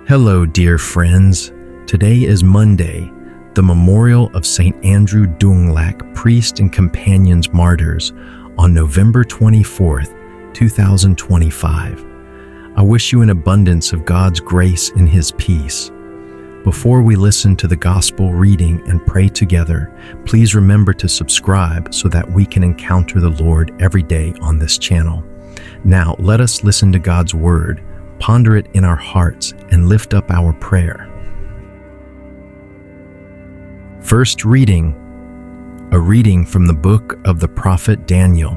Hello, dear friends. Today is Monday, the memorial of St. Andrew Dunglac, priest and companions martyrs, on November 24th, 2025. I wish you an abundance of God's grace and His peace. Before we listen to the gospel reading and pray together, please remember to subscribe so that we can encounter the Lord every day on this channel. Now, let us listen to God's word, ponder it in our hearts, and lift up our prayer. First reading, a reading from the book of the prophet Daniel.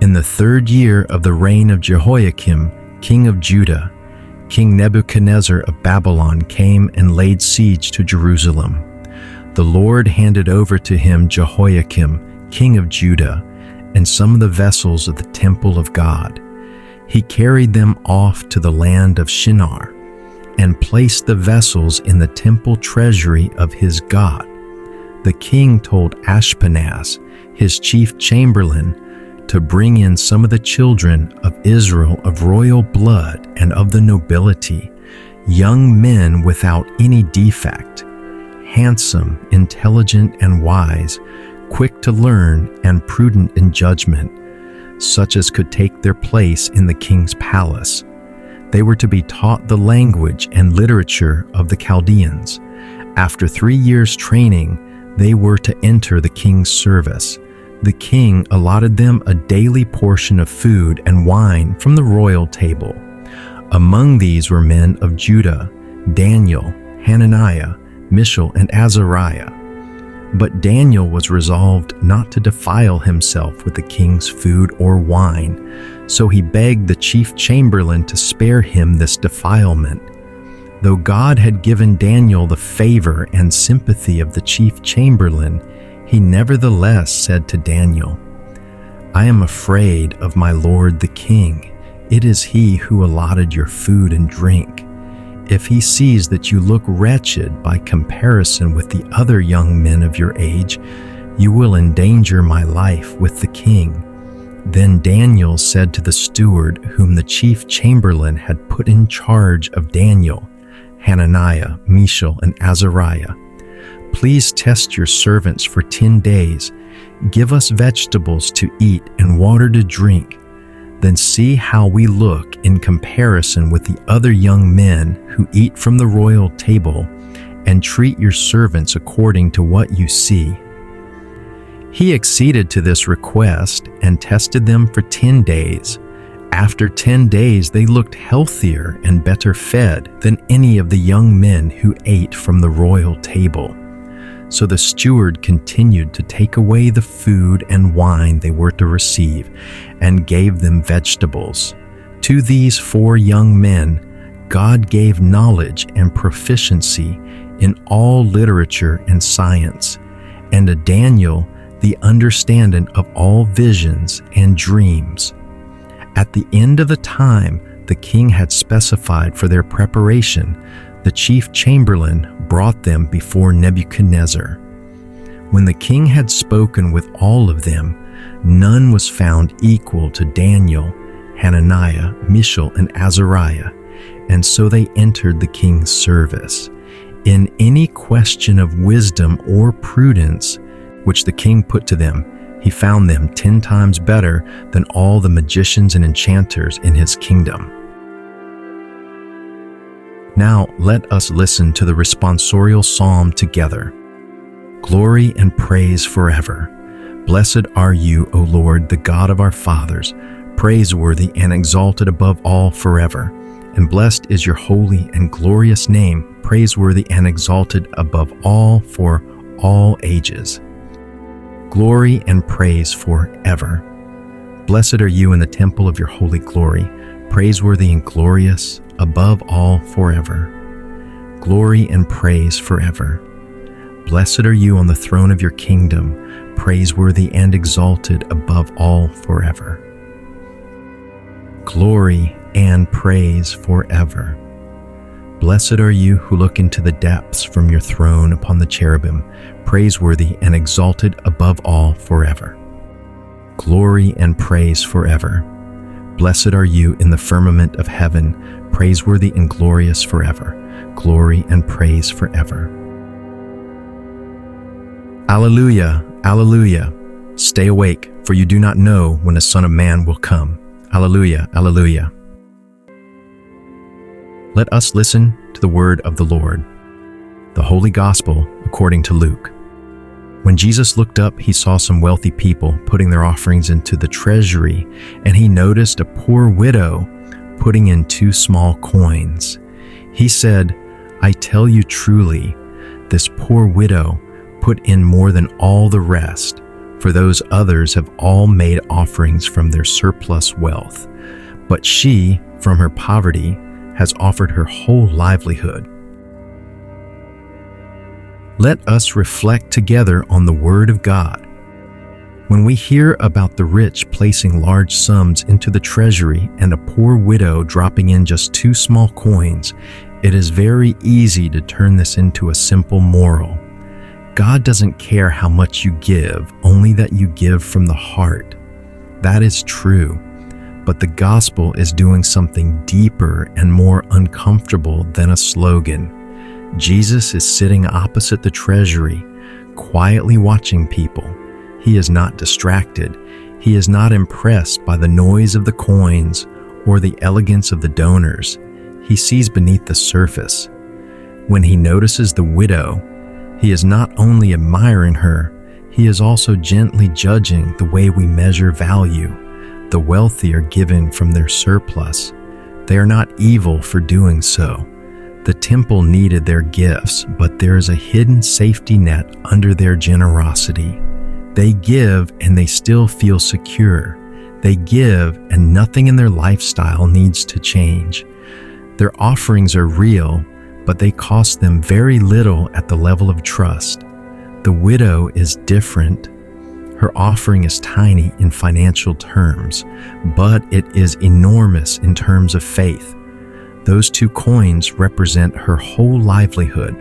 In the 3rd year of the reign of Jehoiakim, king of Judah, King Nebuchadnezzar of Babylon came and laid siege to Jerusalem. The Lord handed over to him Jehoiakim, king of Judah, and some of the vessels of the temple of God. He carried them off to the land of Shinar and placed the vessels in the temple treasury of his God. The king told Ashpenaz, his chief chamberlain, to bring in some of the children of Israel of royal blood and of the nobility, young men without any defect, handsome, intelligent, and wise, quick to learn and prudent in judgment, such as could take their place in the king's palace. They were to be taught the language and literature of the Chaldeans. After 3 years' training, they were to enter the king's service. The king allotted them a daily portion of food and wine from the royal table. Among these were men of Judah, Daniel, Hananiah, Mishael, and Azariah. But Daniel was resolved not to defile himself with the king's food or wine, so he begged the chief chamberlain to spare him this defilement. Though God had given Daniel the favor and sympathy of the chief chamberlain, he nevertheless said to Daniel, "I am afraid of my lord the king. It is he who allotted your food and drink. If he sees that you look wretched by comparison with the other young men of your age, you will endanger my life with the king." Then Daniel said to the steward whom the chief chamberlain had put in charge of Daniel, Hananiah, Mishael, and Azariah, "Please test your servants for 10 days. Give us vegetables to eat and water to drink. Then see how we look in comparison with the other young men who eat from the royal table, and treat your servants according to what you see." He acceded to this request and tested them for 10 days. After 10 days, they looked healthier and better fed than any of the young men who ate from the royal table. So the steward continued to take away the food and wine they were to receive, and gave them vegetables. To these 4 young men, God gave knowledge and proficiency in all literature and science, and to Daniel the understanding of all visions and dreams. At the end of the time the king had specified for their preparation, the chief chamberlain brought them before Nebuchadnezzar. When the king had spoken with all of them, none was found equal to Daniel, Hananiah, Mishael, and Azariah, and so they entered the king's service. In any question of wisdom or prudence which the king put to them, he found them 10 times better than all the magicians and enchanters in his kingdom. Now let us listen to the responsorial psalm together. Glory and praise forever. Blessed are you, O Lord, the God of our fathers, praiseworthy and exalted above all forever. And blessed is your holy and glorious name, praiseworthy and exalted above all for all ages. Glory and praise forever. Blessed are you in the temple of your holy glory, praiseworthy and glorious above all forever. Glory and praise forever. Blessed are you on the throne of your kingdom, praiseworthy and exalted above all forever. Glory and praise forever. Blessed are you who look into the depths from your throne upon the cherubim, praiseworthy and exalted above all forever. Glory and praise forever. Blessed are you in the firmament of heaven, praiseworthy and glorious forever. Glory and praise forever. Alleluia, alleluia. Stay awake, for you do not know when the Son of Man will come. Alleluia, alleluia. Let us listen to the word of the Lord. The Holy Gospel according to Luke. When Jesus looked up, he saw some wealthy people putting their offerings into the treasury, and he noticed a poor widow putting in 2 small coins. He said, "I tell you truly, this poor widow put in more than all the rest, for those others have all made offerings from their surplus wealth. But she, from her poverty, has offered her whole livelihood." Let us reflect together on the Word of God. When we hear about the rich placing large sums into the treasury and a poor widow dropping in just 2 small coins, it is very easy to turn this into a simple moral. God doesn't care how much you give, only that you give from the heart. That is true, but the gospel is doing something deeper and more uncomfortable than a slogan. Jesus is sitting opposite the treasury, quietly watching people. He is not distracted. He is not impressed by the noise of the coins or the elegance of the donors. He sees beneath the surface. When he notices the widow, he is not only admiring her, he is also gently judging the way we measure value. The wealthy are given from their surplus. They are not evil for doing so. The temple needed their gifts, but there is a hidden safety net under their generosity. They give and they still feel secure. They give and nothing in their lifestyle needs to change. Their offerings are real, but they cost them very little at the level of trust. The widow is different. Her offering is tiny in financial terms, but it is enormous in terms of faith. Those 2 coins represent her whole livelihood.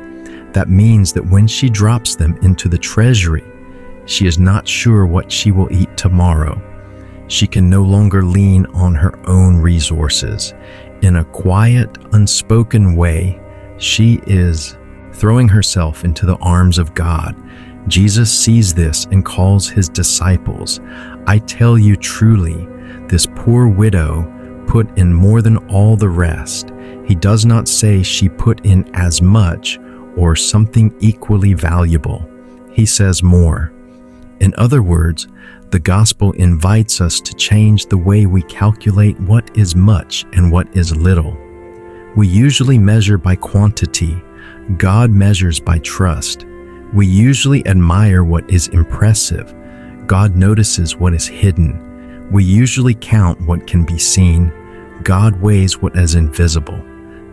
That means that when she drops them into the treasury, she is not sure what she will eat tomorrow. She can no longer lean on her own resources. In a quiet, unspoken way, she is throwing herself into the arms of God. Jesus sees this and calls his disciples. "I tell you truly, this poor widow put in more than all the rest." He does not say she put in as much or something equally valuable. He says more. In other words, the gospel invites us to change the way we calculate what is much and what is little. We usually measure by quantity. God measures by trust. We usually admire what is impressive. God notices what is hidden. We usually count what can be seen. God weighs what is invisible.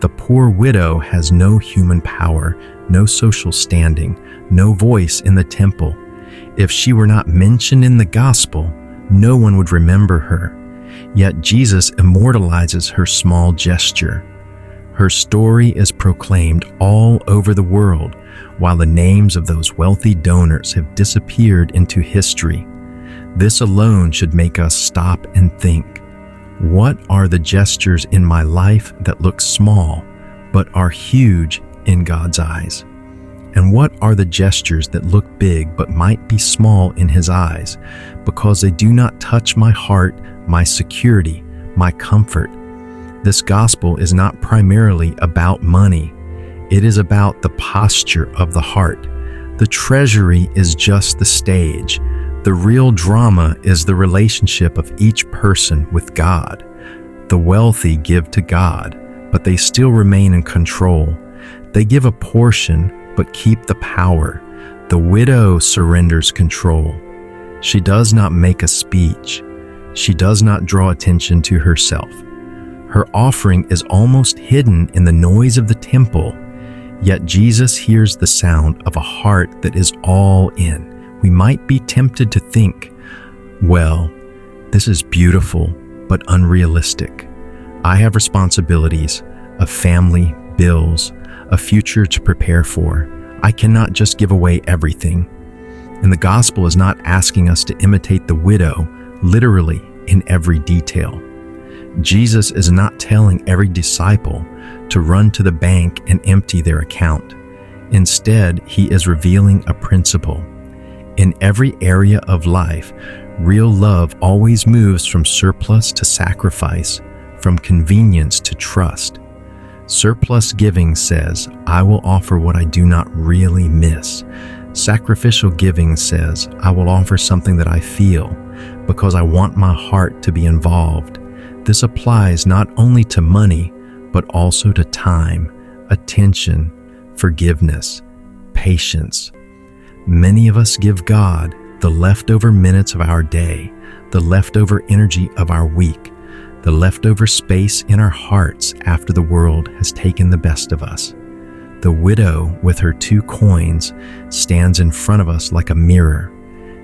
The poor widow has no human power, no social standing, no voice in the temple. If she were not mentioned in the gospel, no one would remember her. Yet Jesus immortalizes her small gesture. Her story is proclaimed all over the world, while the names of those wealthy donors have disappeared into history. This alone should make us stop and think. What are the gestures in my life that look small, but are huge in God's eyes? And what are the gestures that look big, but might be small in His eyes, because they do not touch my heart, my security, my comfort? This gospel is not primarily about money. It is about the posture of the heart. The treasury is just the stage. The real drama is the relationship of each person with God. The wealthy give to God, but they still remain in control. They give a portion, but keep the power. The widow surrenders control. She does not make a speech. She does not draw attention to herself. Her offering is almost hidden in the noise of the temple, yet Jesus hears the sound of a heart that is all in. We might be tempted to think, well, this is beautiful, but unrealistic. I have responsibilities, a family, bills, a future to prepare for. I cannot just give away everything. And the gospel is not asking us to imitate the widow, literally in every detail. Jesus is not telling every disciple to run to the bank and empty their account. Instead, he is revealing a principle. In every area of life, real love always moves from surplus to sacrifice, from convenience to trust. Surplus giving says, I will offer what I do not really miss. Sacrificial giving says, I will offer something that I feel because I want my heart to be involved. This applies not only to money, but also to time, attention, forgiveness, patience. Many of us give God the leftover minutes of our day, the leftover energy of our week, the leftover space in our hearts after the world has taken the best of us. The widow with her 2 coins stands in front of us like a mirror.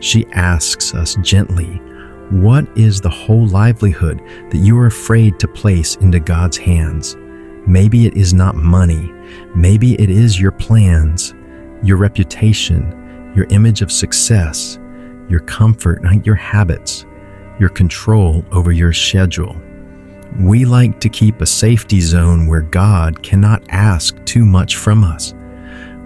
She asks us gently, what is the whole livelihood that you are afraid to place into God's hands? Maybe it is not money. Maybe it is your plans, your reputation, your image of success, your comfort, your habits, your control over your schedule. We like to keep a safety zone where God cannot ask too much from us.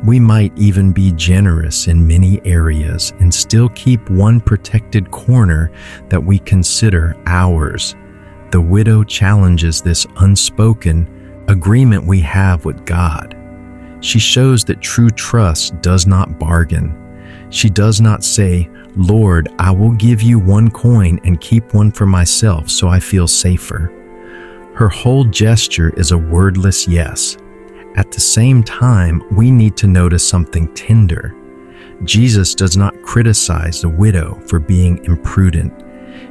We might even be generous in many areas and still keep one protected corner that we consider ours. The widow challenges this unspoken agreement we have with God. She shows that true trust does not bargain. She does not say, Lord, I will give you 1 coin and keep 1 for myself so I feel safer. Her whole gesture is a wordless yes. At the same time, we need to notice something tender. Jesus does not criticize the widow for being imprudent.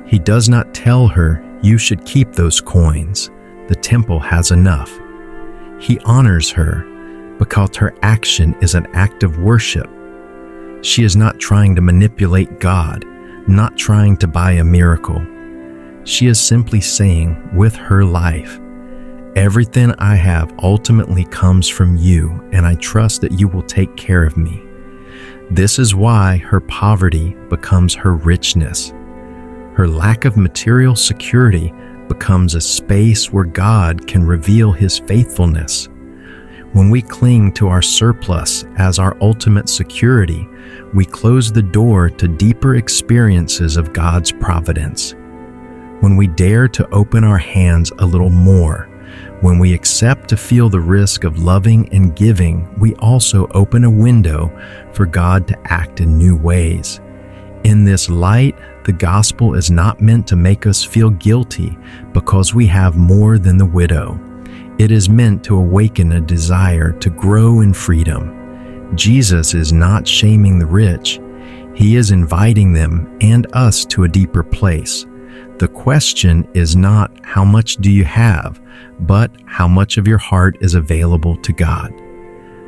He does not tell her, you should keep those coins. The temple has enough. He honors her because her action is an act of worship. She is not trying to manipulate God, not trying to buy a miracle. She is simply saying, with her life, everything I have ultimately comes from you, and I trust that you will take care of me. This is why her poverty becomes her richness. Her lack of material security becomes a space where God can reveal His faithfulness. When we cling to our surplus as our ultimate security, we close the door to deeper experiences of God's providence. When we dare to open our hands a little more, when we accept to feel the risk of loving and giving, we also open a window for God to act in new ways. In this light, the gospel is not meant to make us feel guilty because we have more than the widow. It is meant to awaken a desire to grow in freedom. Jesus is not shaming the rich. He is inviting them and us to a deeper place. The question is not how much do you have, but how much of your heart is available to God.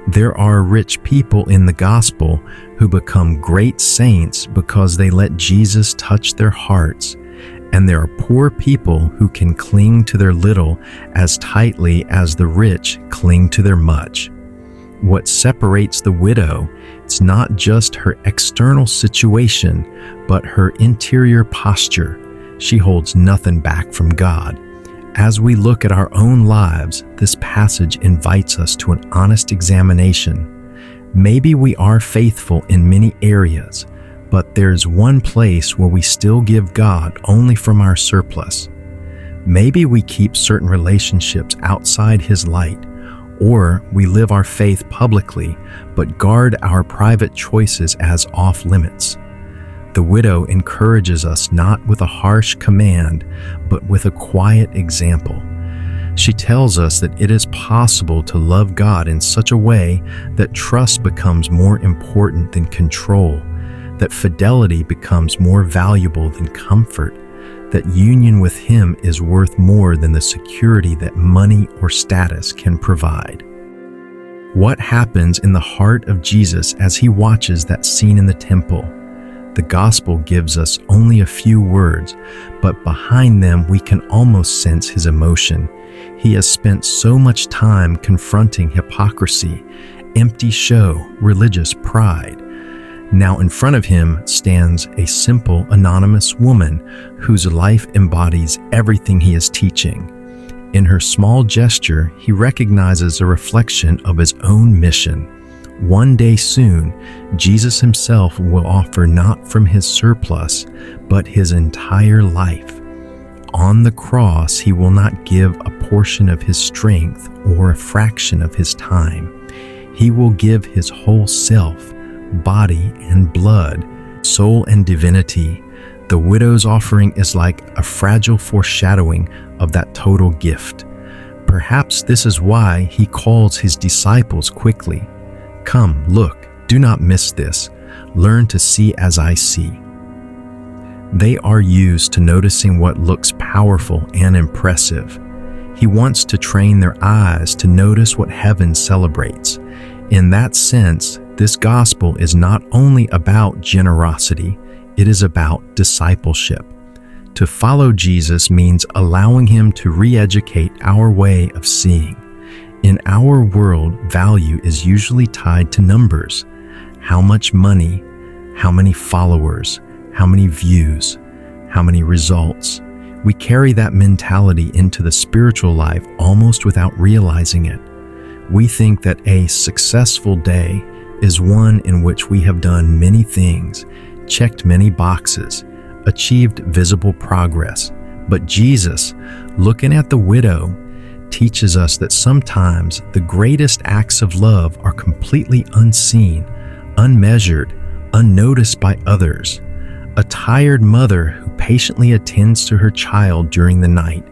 There are rich people in the gospel who become great saints because they let Jesus touch their hearts, and there are poor people who can cling to their little as tightly as the rich cling to their much. What separates the widow, it's not just her external situation, but her interior posture. She holds nothing back from God. As we look at our own lives, this passage invites us to an honest examination. Maybe we are faithful in many areas, but there's one place where we still give God only from our surplus. Maybe we keep certain relationships outside His light, or we live our faith publicly, but guard our private choices as off limits. The widow encourages us not with a harsh command, but with a quiet example. She tells us that it is possible to love God in such a way that trust becomes more important than control, that fidelity becomes more valuable than comfort, that union with Him is worth more than the security that money or status can provide. What happens in the heart of Jesus as He watches that scene in the temple? The gospel gives us only a few words, but behind them we can almost sense His emotion. He has spent so much time confronting hypocrisy, empty show, religious pride. Now in front of him stands a simple, anonymous woman whose life embodies everything he is teaching. In her small gesture, he recognizes a reflection of his own mission. One day soon, Jesus himself will offer not from his surplus, but his entire life. On the cross, he will not give a portion of his strength or a fraction of his time. He will give his whole self, body and blood, soul and divinity. The widow's offering is like a fragile foreshadowing of that total gift. Perhaps this is why he calls his disciples quickly. Come, look, do not miss this. Learn to see as I see. They are used to noticing what looks powerful and impressive. He wants to train their eyes to notice what heaven celebrates. In that sense, this gospel is not only about generosity, it is about discipleship. To follow Jesus means allowing him to re-educate our way of seeing. In our world, value is usually tied to numbers. How much money, how many followers, how many views, how many results. We carry that mentality into the spiritual life almost without realizing it. We think that a successful day is one in which we have done many things, checked many boxes, achieved visible progress. But Jesus, looking at the widow, teaches us that sometimes the greatest acts of love are completely unseen, unmeasured, unnoticed by others. A tired mother who patiently attends to her child during the night,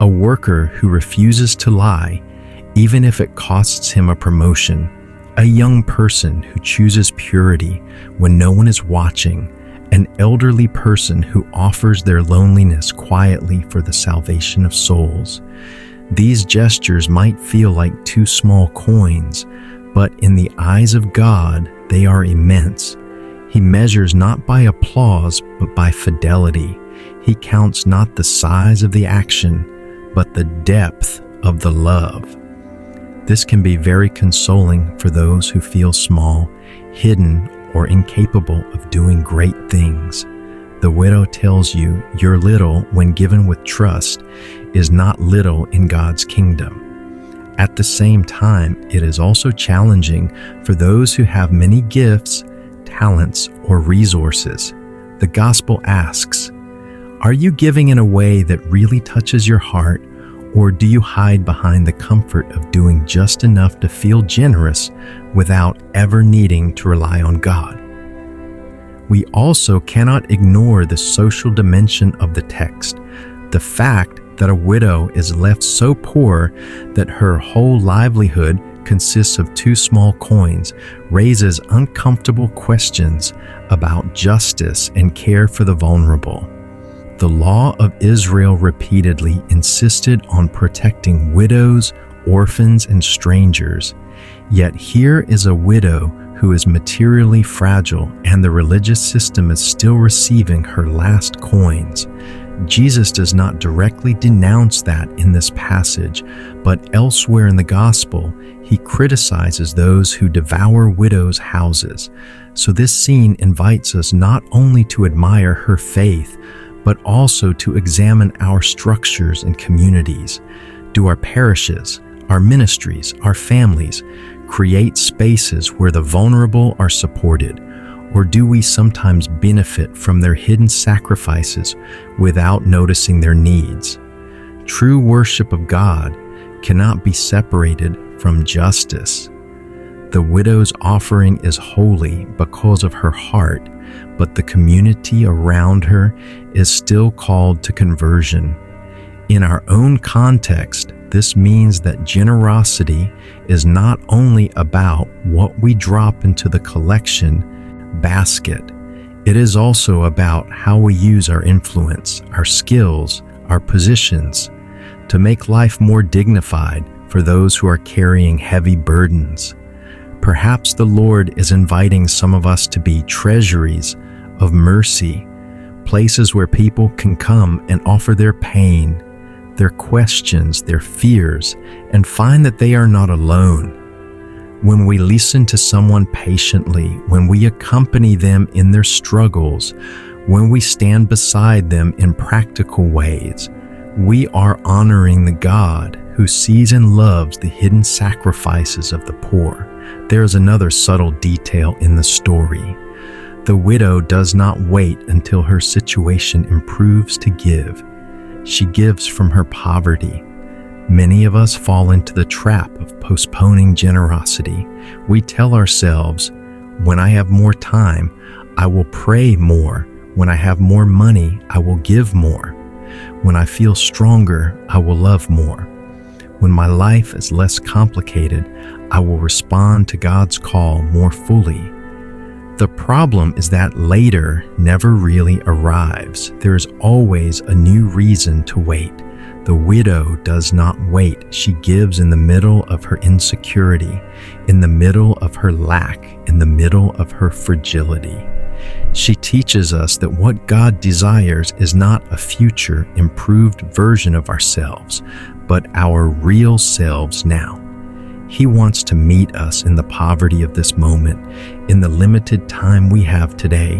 a worker who refuses to lie, even if it costs him a promotion, a young person who chooses purity when no one is watching, an elderly person who offers their loneliness quietly for the salvation of souls. These gestures might feel like 2 small coins, but in the eyes of God, they are immense. He measures not by applause, but by fidelity. He counts not the size of the action, but the depth of the love. This can be very consoling for those who feel small, hidden, or incapable of doing great things. The widow tells you your little, when given with trust, is not little in God's kingdom. At the same time, it is also challenging for those who have many gifts, talents, or resources. The gospel asks, are you giving in a way that really touches your heart, or do you hide behind the comfort of doing just enough to feel generous without ever needing to rely on God? We also cannot ignore the social dimension of the text. The fact that a widow is left so poor that her whole livelihood consists of 2 small coins raises uncomfortable questions about justice and care for the vulnerable. The law of Israel repeatedly insisted on protecting widows, orphans, and strangers. Yet here is a widow who is materially fragile, and the religious system is still receiving her last coins. Jesus does not directly denounce that in this passage, but elsewhere in the gospel, he criticizes those who devour widows' houses. So this scene invites us not only to admire her faith, but also to examine our structures and communities. Do our parishes, our ministries, our families create spaces where the vulnerable are supported? Or do we sometimes benefit from their hidden sacrifices without noticing their needs? True worship of God cannot be separated from justice. The widow's offering is holy because of her heart, but the community around her is still called to conversion. In our own context, this means that generosity is not only about what we drop into the collection basket. It is also about how we use our influence, our skills, our positions to make life more dignified for those who are carrying heavy burdens. Perhaps the Lord is inviting some of us to be treasuries of mercy, places where people can come and offer their pain, their questions, their fears, and find that they are not alone. When we listen to someone patiently, when we accompany them in their struggles, when we stand beside them in practical ways, we are honoring the God who sees and loves the hidden sacrifices of the poor. There is another subtle detail in the story. The widow does not wait until her situation improves to give. She gives from her poverty. Many of us fall into the trap of postponing generosity. We tell ourselves, when I have more time, I will pray more. When I have more money, I will give more. When I feel stronger, I will love more. When my life is less complicated, I will respond to God's call more fully. The problem is that later never really arrives. There is always a new reason to wait. The widow does not wait. She gives in the middle of her insecurity, in the middle of her lack, in the middle of her fragility. She teaches us that what God desires is not a future, improved version of ourselves, but our real selves now. He wants to meet us in the poverty of this moment, in the limited time we have today,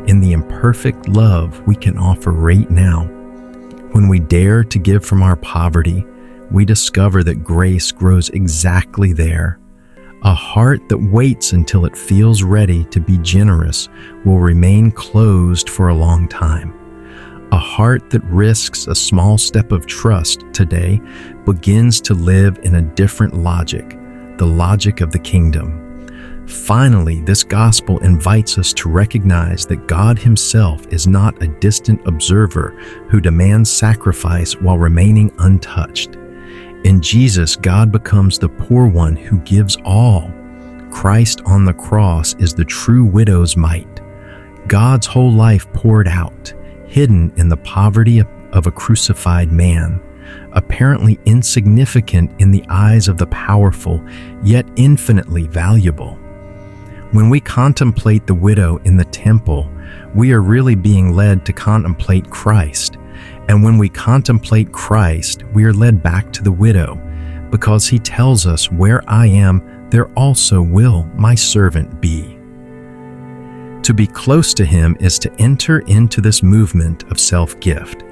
in the imperfect love we can offer right now. When we dare to give from our poverty, we discover that grace grows exactly there. A heart that waits until it feels ready to be generous will remain closed for a long time. A heart that risks a small step of trust today begins to live in a different logic, the logic of the kingdom. Finally, this gospel invites us to recognize that God Himself is not a distant observer who demands sacrifice while remaining untouched. In Jesus, God becomes the poor one who gives all. Christ on the cross is the true widow's mite. God's whole life poured out, hidden in the poverty of a crucified man, apparently insignificant in the eyes of the powerful, yet infinitely valuable. When we contemplate the widow in the temple, we are really being led to contemplate Christ. And when we contemplate Christ, we are led back to the widow, because He tells us, "Where I am, there also will my servant be." To be close to Him is to enter into this movement of self-gift,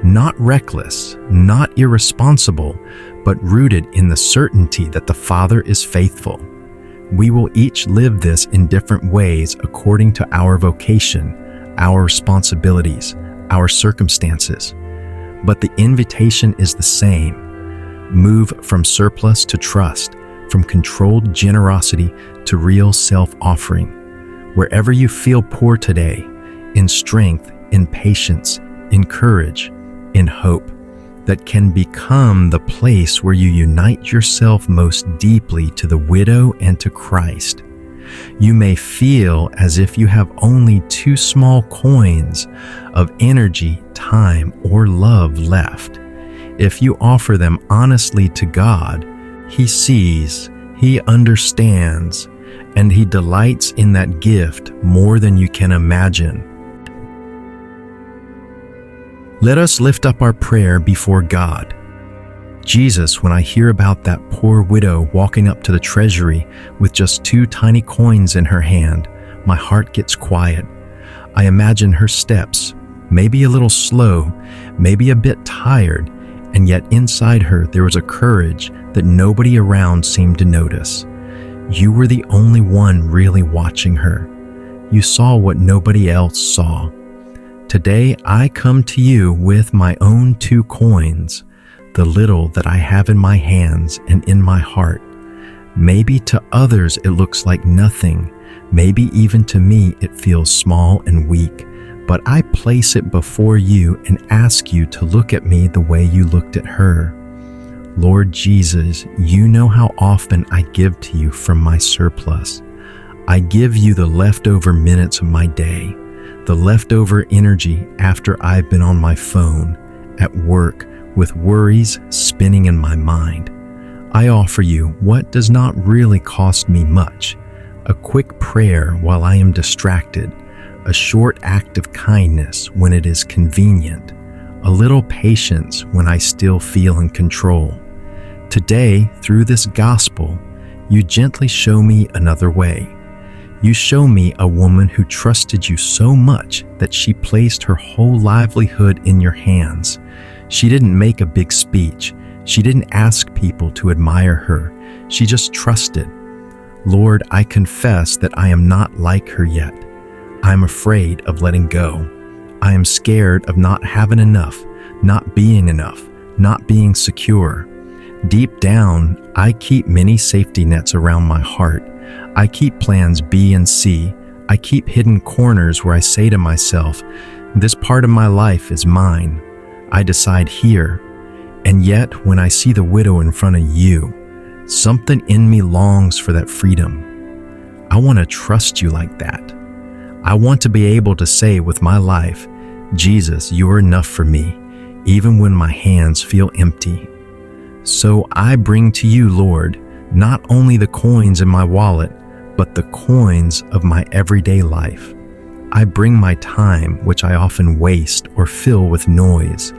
not reckless, not irresponsible, but rooted in the certainty that the Father is faithful. We will each live this in different ways according to our vocation, our responsibilities, our circumstances. But the invitation is the same. Move from surplus to trust, from controlled generosity to real self-offering. Wherever you feel poor today, in strength, in patience, in courage, in hope, that can become the place where you unite yourself most deeply to the widow and to Christ. You may feel as if you have only 2 small coins of energy, time, or love left. If you offer them honestly to God, He sees, He understands, and He delights in that gift more than you can imagine. Let us lift up our prayer before God. Jesus, when I hear about that poor widow walking up to the treasury with just 2 tiny coins in her hand, my heart gets quiet. I imagine her steps, maybe a little slow, maybe a bit tired, and yet inside her there was a courage that nobody around seemed to notice. You were the only one really watching her. You saw what nobody else saw. Today I come to you with my own 2 coins, the little that I have in my hands and in my heart. Maybe to others it looks like nothing. Maybe even to me it feels small and weak. But I place it before you and ask you to look at me the way you looked at her. Lord Jesus, you know how often I give to you from my surplus. I give you the leftover minutes of my day, the leftover energy after I've been on my phone, at work, with worries spinning in my mind. I offer you what does not really cost me much, a quick prayer while I am distracted, a short act of kindness when it is convenient, a little patience when I still feel in control. Today, through this gospel, You gently show me another way. You show me a woman who trusted you so much that she placed her whole livelihood in your hands. She didn't make a big speech. She didn't ask people to admire her. She just trusted. Lord, I confess that I am not like her yet. I am afraid of letting go. I am scared of not having enough, not being enough, not being secure. Deep down, I keep many safety nets around my heart. I keep plans B and C. I keep hidden corners where I say to myself, this part of my life is mine. I decide here. And yet, when I see the widow in front of you, something in me longs for that freedom. I want to trust you like that. I want to be able to say with my life, Jesus, you are enough for me, even when my hands feel empty. So I bring to you, Lord, not only the coins in my wallet, but the coins of my everyday life. I bring my time, which I often waste or fill with noise.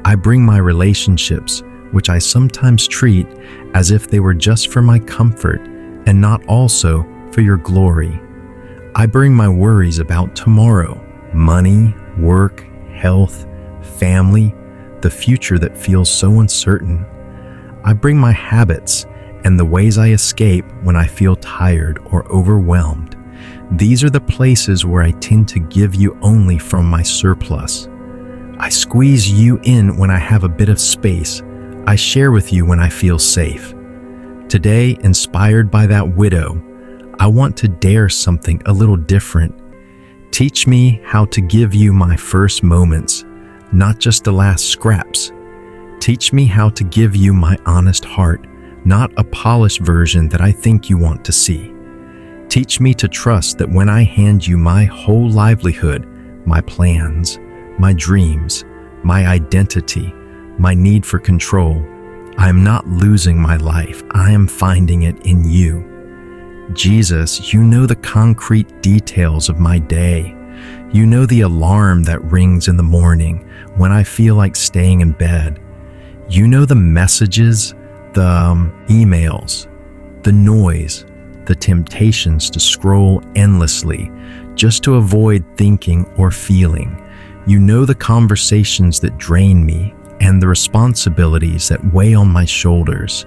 I bring my relationships, which I sometimes treat as if they were just for my comfort and not also for your glory. I bring my worries about tomorrow, money, work, health, family, the future that feels so uncertain. I bring my habits and the ways I escape when I feel tired or overwhelmed. These are the places where I tend to give you only from my surplus. I squeeze you in when I have a bit of space. I share with you when I feel safe. Today, inspired by that widow, I want to dare something a little different. Teach me how to give you my first moments, not just the last scraps. Teach me how to give you my honest heart, not a polished version that I think you want to see. Teach me to trust that when I hand you my whole livelihood, my plans, my dreams, my identity, my need for control, I am not losing my life. I am finding it in you. Jesus, you know the concrete details of my day. You know the alarm that rings in the morning when I feel like staying in bed. You know the messages, the emails, the noise, the temptations to scroll endlessly just to avoid thinking or feeling. You know the conversations that drain me and the responsibilities that weigh on my shoulders.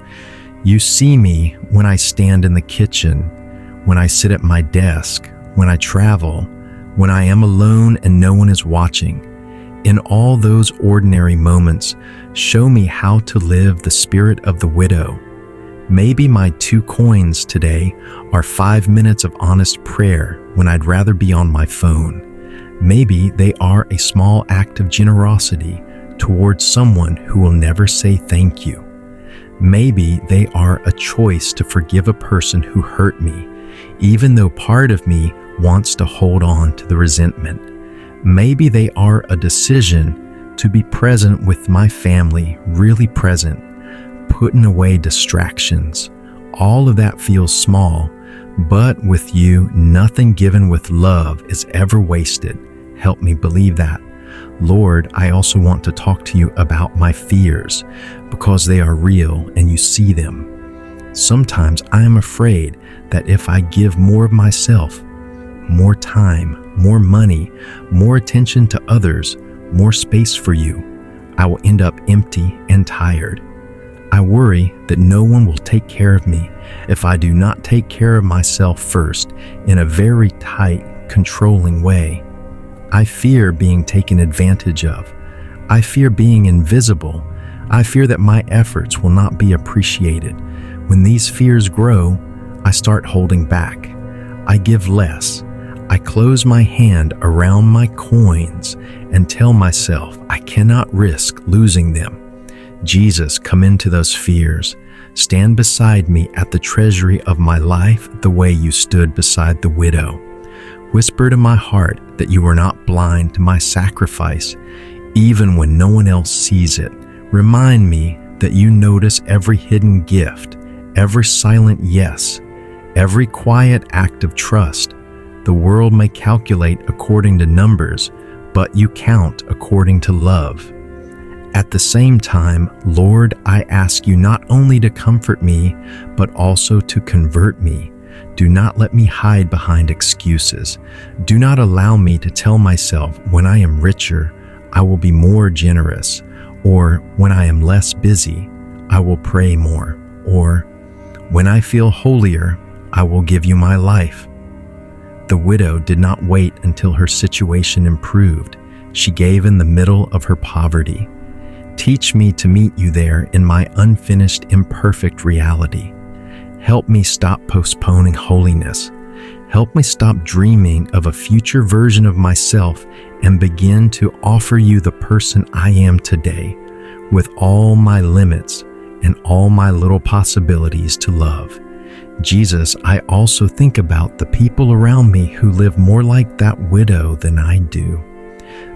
You see me when I stand in the kitchen, when I sit at my desk, when I travel, when I am alone and no one is watching. In all those ordinary moments, show me how to live the spirit of the widow. Maybe my 2 coins today are 5 minutes of honest prayer when I'd rather be on my phone. Maybe they are a small act of generosity towards someone who will never say thank you. Maybe they are a choice to forgive a person who hurt me, even though part of me wants to hold on to the resentment. Maybe they are a decision to be present with my family, really present, putting away distractions. All of that feels small, but with you, nothing given with love is ever wasted. Help me believe that. Lord, I also want to talk to you about my fears because they are real and you see them. Sometimes I am afraid that if I give more of myself, more time, more money, more attention to others, more space for you, I will end up empty and tired. I worry that no one will take care of me if I do not take care of myself first in a very tight, controlling way. I fear being taken advantage of. I fear being invisible. I fear that my efforts will not be appreciated. When these fears grow, I start holding back. I give less. I close my hand around my coins and tell myself I cannot risk losing them. Jesus, come into those fears. Stand beside me at the treasury of my life the way you stood beside the widow. Whisper to my heart that you are not blind to my sacrifice, even when no one else sees it. Remind me that you notice every hidden gift, every silent yes, every quiet act of trust. The world may calculate according to numbers, but you count according to love. At the same time, Lord, I ask you not only to comfort me, but also to convert me. Do not let me hide behind excuses. Do not allow me to tell myself when I am richer, I will be more generous, or when I am less busy, I will pray more, or when I feel holier, I will give you my life. The widow did not wait until her situation improved. She gave in the middle of her poverty. Teach me to meet you there in my unfinished, imperfect reality. Help me stop postponing holiness. Help me stop dreaming of a future version of myself and begin to offer you the person I am today, with all my limits and all my little possibilities to love. Jesus, I also think about the people around me who live more like that widow than I do.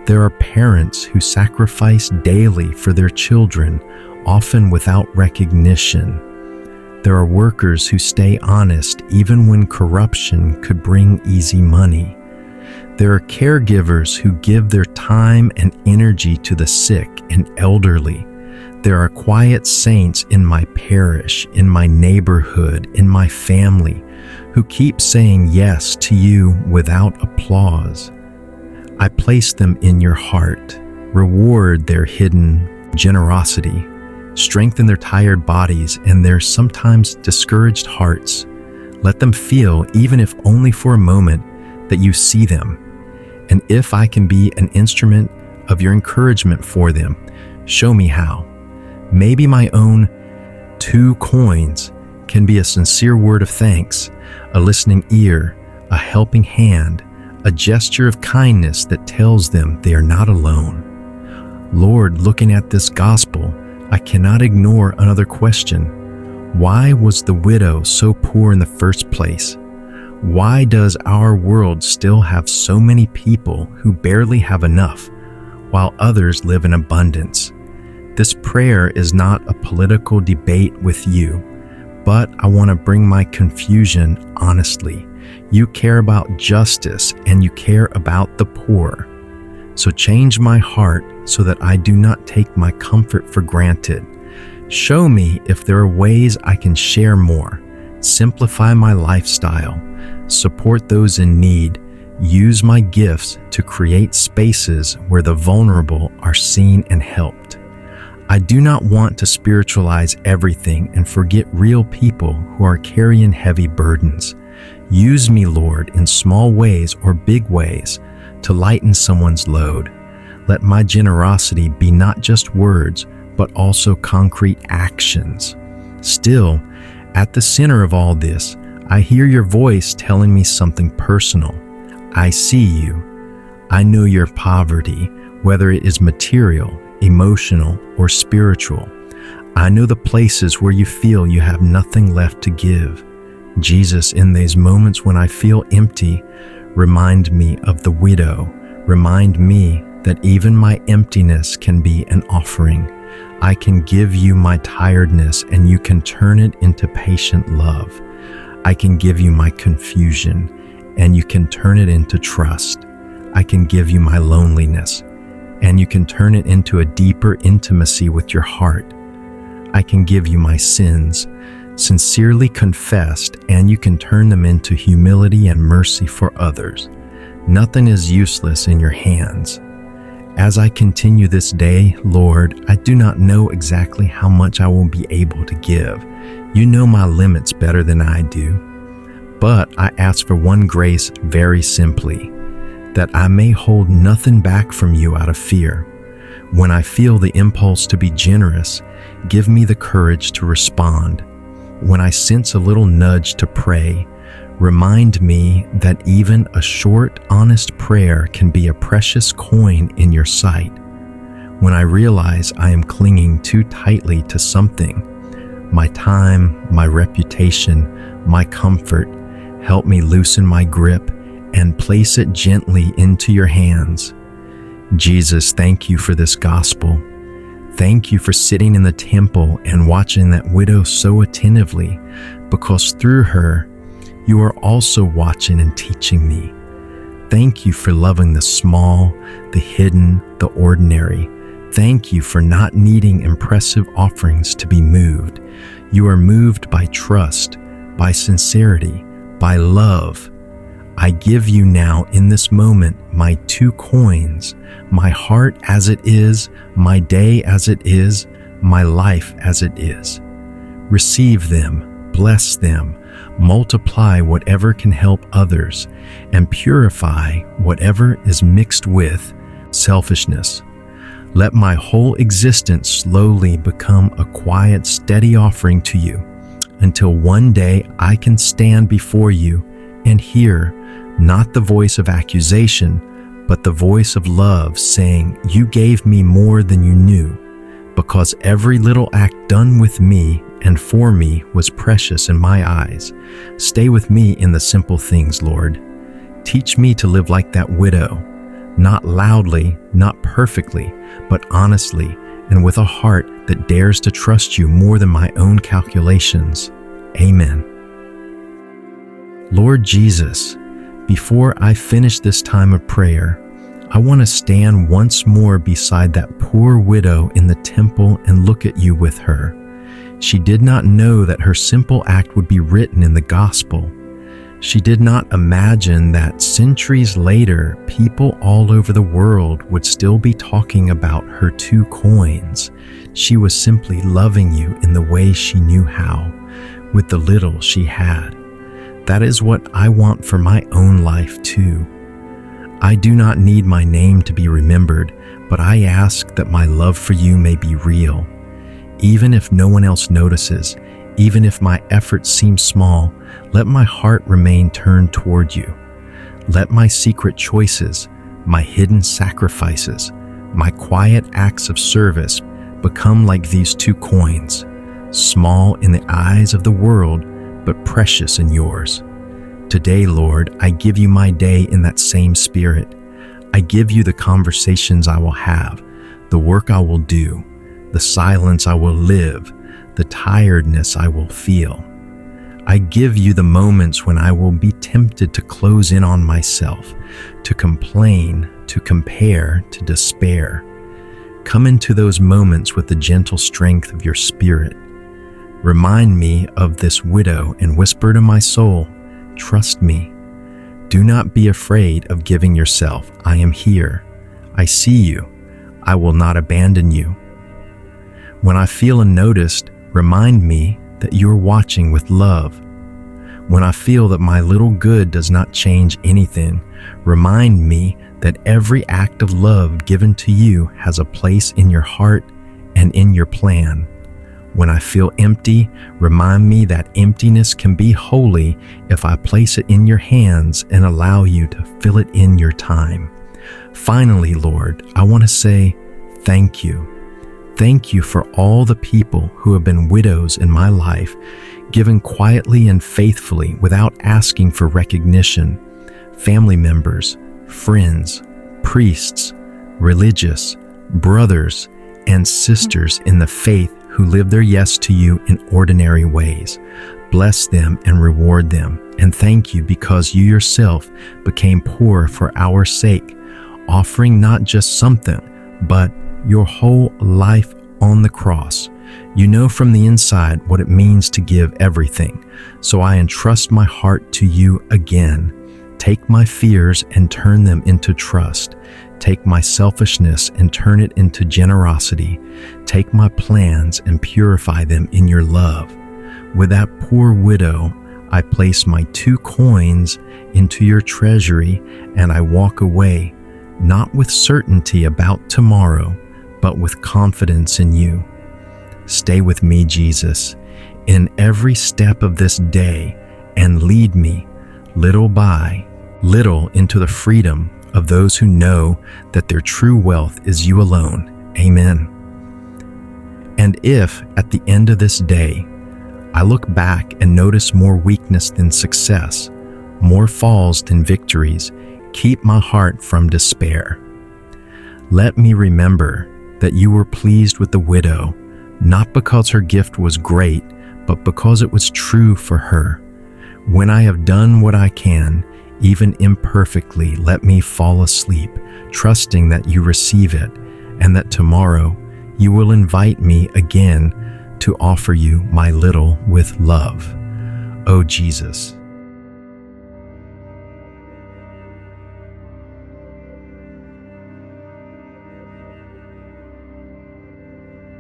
There are parents who sacrifice daily for their children, often without recognition. There are workers who stay honest even when corruption could bring easy money. There are caregivers who give their time and energy to the sick and elderly. There are quiet saints in my parish, in my neighborhood, in my family, who keep saying yes to you without applause. I place them in your heart. Reward their hidden generosity. Strengthen their tired bodies and their sometimes discouraged hearts. Let them feel, even if only for a moment, that you see them. And if I can be an instrument of your encouragement for them, show me how. Maybe my own 2 coins can be a sincere word of thanks, a listening ear, a helping hand, a gesture of kindness that tells them they are not alone. Lord, looking at this gospel, I cannot ignore another question. Why was the widow so poor in the first place? Why does our world still have so many people who barely have enough, while others live in abundance? This prayer is not a political debate with you, but I want to bring my confusion honestly. You care about justice and you care about the poor. So change my heart so that I do not take my comfort for granted. Show me if there are ways I can share more, simplify my lifestyle, support those in need, use my gifts to create spaces where the vulnerable are seen and helped. I do not want to spiritualize everything and forget real people who are carrying heavy burdens. Use me, Lord, in small ways or big ways to lighten someone's load. Let my generosity be not just words, but also concrete actions. Still, at the center of all this, I hear your voice telling me something personal. I see you. I know your poverty, whether it is material, emotional, or spiritual. I know the places where you feel you have nothing left to give. Jesus, in these moments when I feel empty, remind me of the widow. Remind me that even my emptiness can be an offering. I can give you my tiredness and you can turn it into patient love. I can give you my confusion and you can turn it into trust. I can give you my loneliness and you can turn it into a deeper intimacy with your heart. I can give you my sins, sincerely confessed, and you can turn them into humility and mercy for others. Nothing is useless in your hands. As I continue this day, Lord, I do not know exactly how much I will be able to give. You know my limits better than I do. But I ask for one grace very simply, that I may hold nothing back from you out of fear. When I feel the impulse to be generous, give me the courage to respond. When I sense a little nudge to pray, remind me that even a short, honest prayer can be a precious coin in your sight. When I realize I am clinging too tightly to something, my time, my reputation, my comfort, help me loosen my grip and place it gently into your hands. Jesus, thank you for this gospel. Thank you for sitting in the temple and watching that widow so attentively, because through her, you are also watching and teaching me. Thank you for loving the small, the hidden, the ordinary. Thank you for not needing impressive offerings to be moved. You are moved by trust, by sincerity, by love. I give you now in this moment my 2 coins, my heart as it is, my day as it is, my life as it is. Receive them, bless them, multiply whatever can help others, and purify whatever is mixed with selfishness. Let my whole existence slowly become a quiet, steady offering to you, until one day I can stand before you and hear not the voice of accusation, but the voice of love saying, "You gave me more than you knew," because every little act done with me and for me was precious in my eyes. Stay with me in the simple things, Lord. Teach me to live like that widow, not loudly, not perfectly, but honestly, and with a heart that dares to trust you more than my own calculations. Amen. Lord Jesus, before I finish this time of prayer, I want to stand once more beside that poor widow in the temple and look at you with her. She did not know that her simple act would be written in the gospel. She did not imagine that centuries later, people all over the world would still be talking about her 2 coins. She was simply loving you in the way she knew how, with the little she had. That is what I want for my own life too. I do not need my name to be remembered, but I ask that my love for you may be real. Even if no one else notices, even if my efforts seem small, let my heart remain turned toward you. Let my secret choices, my hidden sacrifices, my quiet acts of service become like these 2 coins, small in the eyes of the world, but precious in yours. Today, Lord, I give you my day in that same spirit. I give you the conversations I will have, the work I will do, the silence I will live, the tiredness I will feel. I give you the moments when I will be tempted to close in on myself, to complain, to compare, to despair. Come into those moments with the gentle strength of your Spirit. Remind me of this widow and whisper to my soul, "Trust me. Do not be afraid of giving yourself. I am here. I see you. I will not abandon you." When I feel unnoticed, remind me that you are watching with love. When I feel that my little good does not change anything, remind me that every act of love given to you has a place in your heart and in your plan. When I feel empty, remind me that emptiness can be holy if I place it in your hands and allow you to fill it in your time. Finally, Lord, I want to say thank you. Thank you for all the people who have been widows in my life, given quietly and faithfully without asking for recognition. Family members, friends, priests, religious, brothers, and sisters in the faith who live their yes to you in ordinary ways. Bless them and reward them, and thank you because you yourself became poor for our sake, offering not just something, but your whole life on the cross. You know from the inside what it means to give everything, so I entrust my heart to you again. Take my fears and turn them into trust. Take my selfishness and turn it into generosity. Take my plans and purify them in your love. With that poor widow, I place my 2 coins into your treasury and I walk away, not with certainty about tomorrow, but with confidence in you. Stay with me, Jesus, in every step of this day and lead me, little by little, into the freedom of those who know that their true wealth is you alone. Amen. And if, at the end of this day, I look back and notice more weakness than success, more falls than victories, keep my heart from despair. Let me remember that you were pleased with the widow, not because her gift was great, but because it was true for her. When I have done what I can, even imperfectly, let me fall asleep, trusting that you receive it, and that tomorrow you will invite me again to offer you my little with love. O Jesus,